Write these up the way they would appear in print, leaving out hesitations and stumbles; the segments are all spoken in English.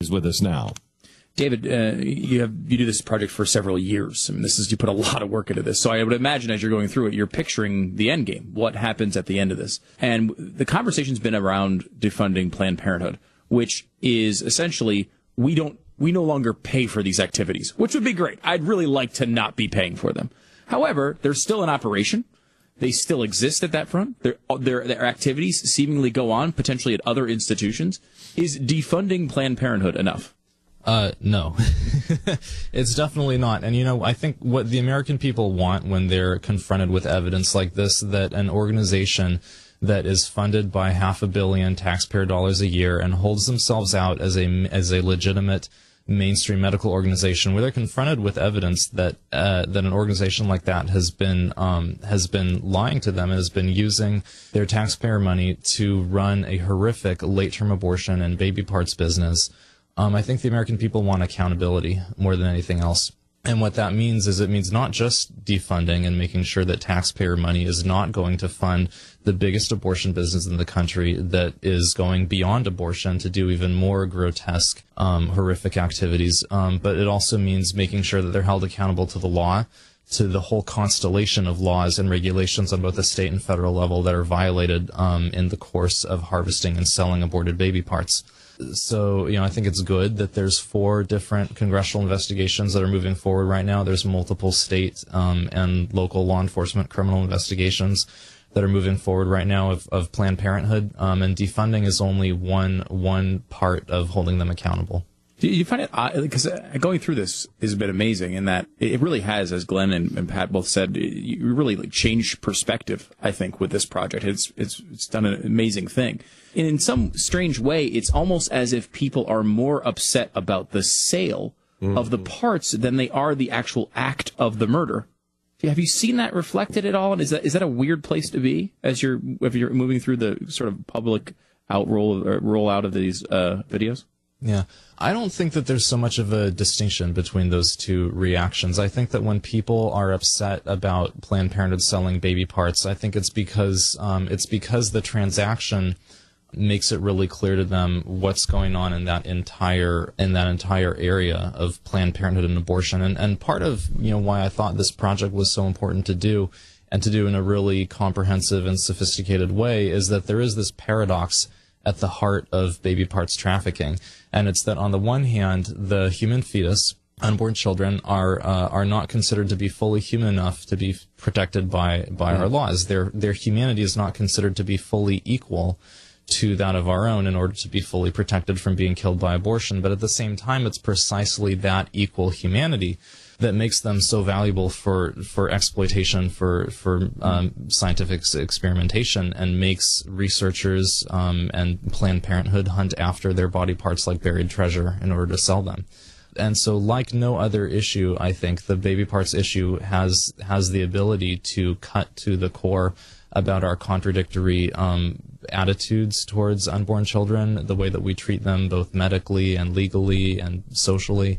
is with us now. David, you do this project for several years. I mean, you put a lot of work into this. So I would imagine as you're going through it, you're picturing the end game. What happens at the end of this? And the conversation's been around defunding Planned Parenthood, which is essentially we no longer pay for these activities, which would be great. I'd really like to not be paying for them. However, they're still in operation. They still exist at that front. Their activities seemingly go on, potentially at other institutions. Is defunding Planned Parenthood enough? No, it's definitely not. And, I think what the American people want when they're confronted with evidence like this, that an organization that is funded by $500 million taxpayer dollars a year and holds themselves out as a legitimate mainstream medical organization, where they're confronted with evidence that an organization like that has been lying to them and has been using their taxpayer money to run a horrific late-term abortion and baby parts business. I think the American people want accountability more than anything else. And what that means is it means not just defunding and making sure that taxpayer money is not going to fund the biggest abortion business in the country that is going beyond abortion to do even more grotesque, horrific activities. But it also means making sure that they're held accountable to the law, to the whole constellation of laws and regulations on both the state and federal level that are violated in the course of harvesting and selling aborted baby parts. So, I think it's good that there's 4 different congressional investigations that are moving forward right now. There's multiple state and local law enforcement criminal investigations that are moving forward right now of Planned Parenthood, and defunding is only one part of holding them accountable. Do you find it odd? Because going through this is a bit amazing in that it really has, as Glenn and Pat both said, you really changed perspective, I think, with this project. It's done an amazing thing. And in some strange way, it's almost as if people are more upset about the sale of the parts than they are the actual act of the murder. Have you seen that reflected at all? And is that a weird place to be if you're moving through the sort of public rollout of these videos? Yeah. I don't think that there's so much of a distinction between those two reactions. I think that when people are upset about Planned Parenthood selling baby parts, I think it's because the transaction makes it really clear to them what's going on in that entire area of Planned Parenthood and abortion. And part of why I thought this project was so important to do, and to do in a really comprehensive and sophisticated way, is that there is this paradox at the heart of baby parts trafficking, and it's that on the one hand, the human fetus, unborn children, are not considered to be fully human enough to be protected by our laws. Their humanity is not considered to be fully equal to that of our own in order to be fully protected from being killed by abortion. But at the same time, it's precisely that equal humanity that makes them so valuable for exploitation, for scientific experimentation, and makes researchers and Planned Parenthood hunt after their body parts like buried treasure in order to sell them. And so, like no other issue, I think the baby parts issue has the ability to cut to the core about our contradictory attitudes towards unborn children, the way that we treat them both medically and legally and socially.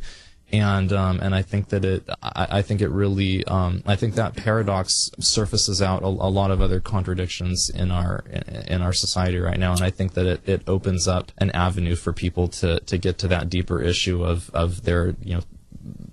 And I think that I think that paradox surfaces out a lot of other contradictions in our society right now, and I think that it opens up an avenue for people to get to that deeper issue of their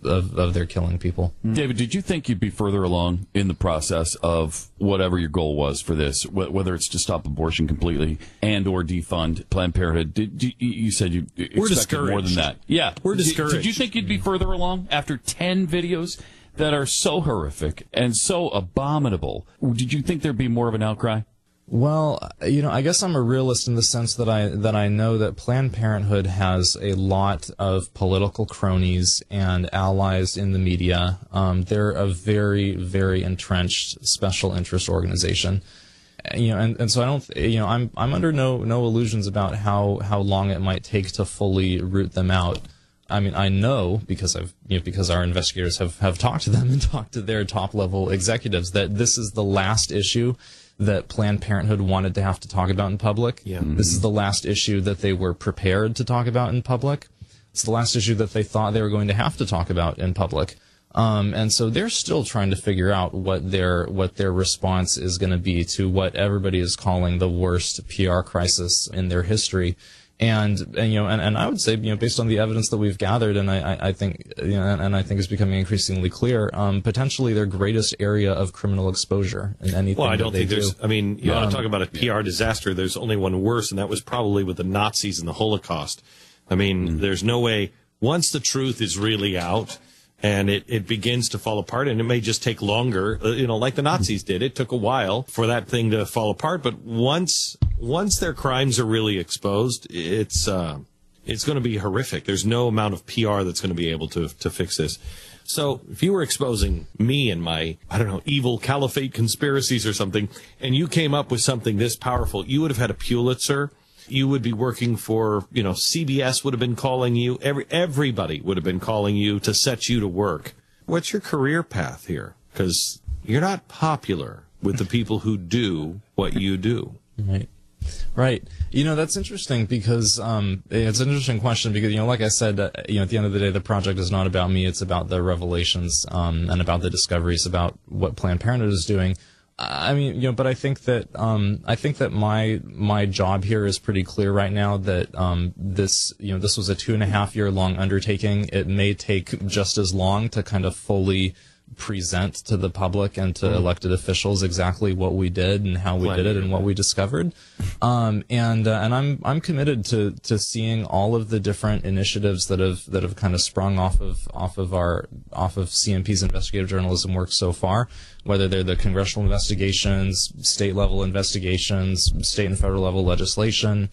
their killing people. David, did you think you'd be further along in the process of whatever your goal was for this, whether it's to stop abortion completely and or defund Planned Parenthood? You said you expected more than that. Yeah. We're discouraged. Did you think you'd be further along after 10 videos that are so horrific and so abominable? Did you think there'd be more of an outcry? Well, I guess I'm a realist in the sense that I know that Planned Parenthood has a lot of political cronies and allies in the media. They're a very, very entrenched special interest organization. And so I don't, I'm under no illusions about how long it might take to fully root them out. I mean, I know because our investigators have talked to them and talked to their top level executives that this is the last issue that Planned Parenthood wanted to have to talk about in public. Yeah. This is the last issue that they were prepared to talk about in public. It's the last issue that they thought they were going to have to talk about in public. And so they're still trying to figure out what their response is going to be to what everybody is calling the worst PR crisis in their history. And I would say, based on the evidence that we've gathered, and I think, and I think it's becoming increasingly clear, potentially their greatest area of criminal exposure in anything. Well, I don't think there's. I mean, you want to talk about a PR disaster? There's only one worse, and that was probably with the Nazis and the Holocaust. I mean, there's no way. Once the truth is really out, and it begins to fall apart, and it may just take longer, like the Nazis did. It took a while for that thing to fall apart, but once their crimes are really exposed, it's going to be horrific. There's no amount of PR that's going to be able to fix this. So if you were exposing me and my, evil caliphate conspiracies or something, and you came up with something this powerful, you would have had a Pulitzer. You would be working for, CBS would have been calling you. Everybody would have been calling you to set you to work. What's your career path here? Because you're not popular with the people who do what you do. Right. That's interesting because it's an interesting question because, like I said, at the end of the day, the project is not about me. It's about the revelations and about the discoveries about what Planned Parenthood is doing. I mean, but I think that my job here is pretty clear right now that this was a 2.5-year long undertaking. It may take just as long to kind of fully present to the public and to elected officials exactly what we did and how we did it and what we discovered. And I'm committed to seeing all of the different initiatives that have kind of sprung off of CMP's investigative journalism work so far, whether they're the congressional investigations, state level investigations, state and federal level legislation,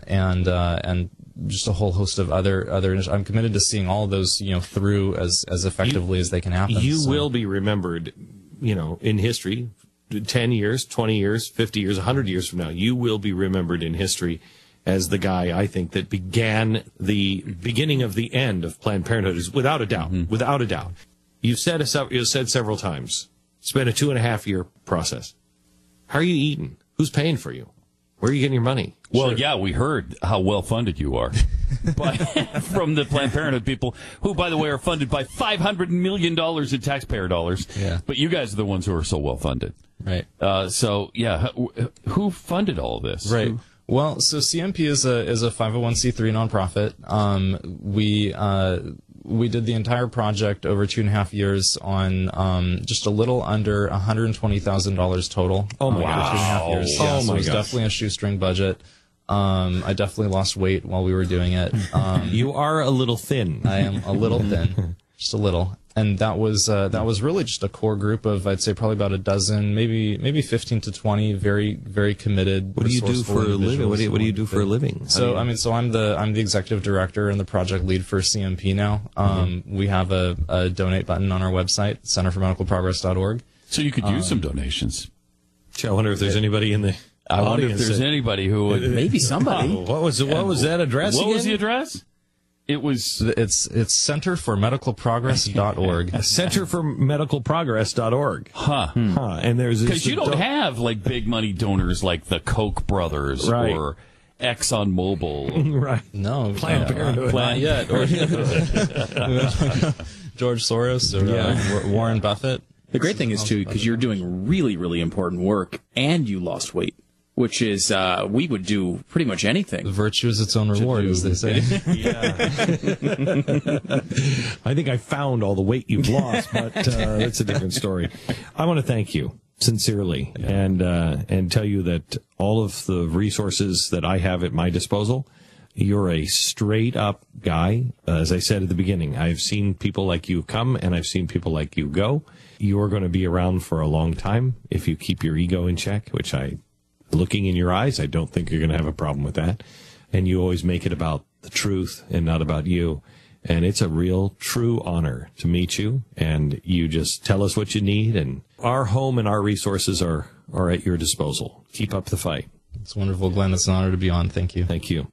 and just a whole host of other I'm committed to seeing all of those, through as effectively as they can happen. You will be remembered, in history, 10 years, 20 years, 50 years, 100 years from now. You will be remembered in history as the guy, I think, that began the beginning of the end of Planned Parenthood, is without a doubt, without a doubt. You've said several times, it's been a 2.5-year process. How are you eating? Who's paying for you? Where are you getting your money? Well, yeah, we heard how well-funded you are from the Planned Parenthood people, who, by the way, are funded by $500 million in taxpayer dollars. Yeah. But you guys are the ones who are so well-funded. Right. So, yeah, who funded all of this? Right. Well, so CMP is a 501c3 nonprofit. We did the entire project over 2.5 years on just a little under $120,000 total. Oh my gosh! 2.5 years. Yeah, so it was definitely a shoestring budget. I definitely lost weight while we were doing it. You are a little thin. I am a little thin, just a little. And that was really just a core group of, I'd say, probably about a dozen, maybe 15 to 20 very, very committed. What do you do for a living? What do you do for a living? So I'm the executive director and the project lead for CMP now. We have a donate button on our website, centerformedicalprogress.org. So you could use some donations. I wonder if there's anybody in the I wonder if there's anybody who would. Maybe somebody. What was that address? What again? was the address? It's centerformedicalprogress.org. Centerformedicalprogress.org. And there's because you don't have like big money donors like the Koch brothers or ExxonMobil. Right. No. Planned Parenthood. Not yet. Or George Soros or Warren Buffett. The great thing is, too, because you're doing really, really important work and you lost weight, which is, we would do pretty much anything. Virtue is its own reward, as they say. Yeah. I think I found all the weight you've lost, but that's a different story. I want to thank you sincerely and tell you that all of the resources that I have at my disposal, you're a straight-up guy. As I said at the beginning, I've seen people like you come, and I've seen people like you go. You're going to be around for a long time if you keep your ego in check, which looking in your eyes, I don't think you're going to have a problem with that. And you always make it about the truth and not about you. And it's a real, true honor to meet you. And you just tell us what you need. And our home and our resources are at your disposal. Keep up the fight. It's wonderful, Glenn. It's an honor to be on. Thank you. Thank you.